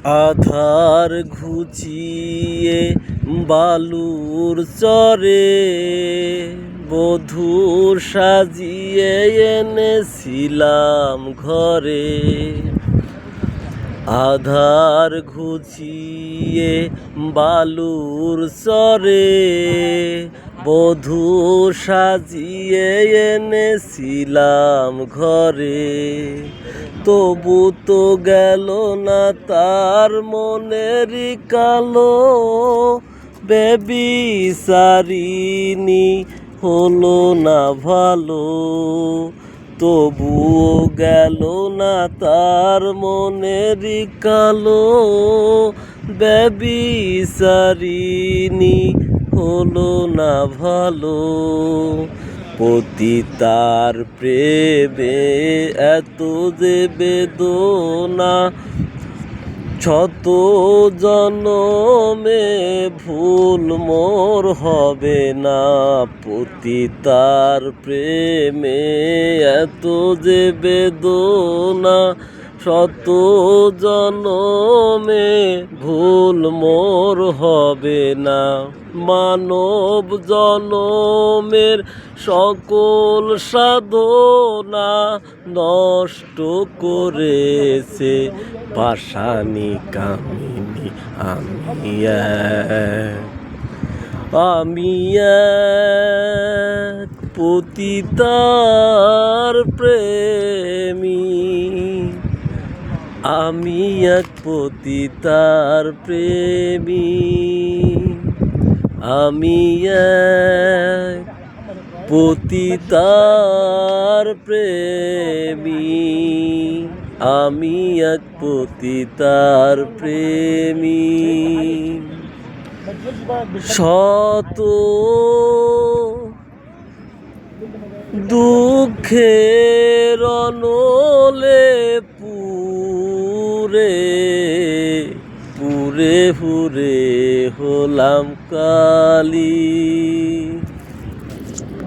আধার ঘুচিয়ে বালুর চরে বধূ সাজিয়ে এনেছিলাম ঘরে। আধার ঘুচিয়ে বালুর চরে বধূ সাজিয়ে এনেছিলাম ঘরে। তবু তো গেল না তার মনেরই কালো, বেবিচারিণী হলো না ভালো। তবুও গেল না তার মনেরই কালো, বেবিচারিণী হলো না ভালো। পতিতার প্রেমে এত যে বেদনা, শত জনমে ভুল মোর হবে না। পতিতার প্রেমে এত যে বেদনা, শত জনমে ভুল মোর হবে না। মানব জনমের সকল সাধনা নষ্ট করেছে পাষাণী কামিনী আমি এক পতিতার প্রেমী। আমি এক পতিতার প্রেমী। আমি এক পতিতার প্রেমী। আমি এক পতিতার প্রেমী। শত দুঃখের অনলে পুরে পুরে পুরে হলাম কালি।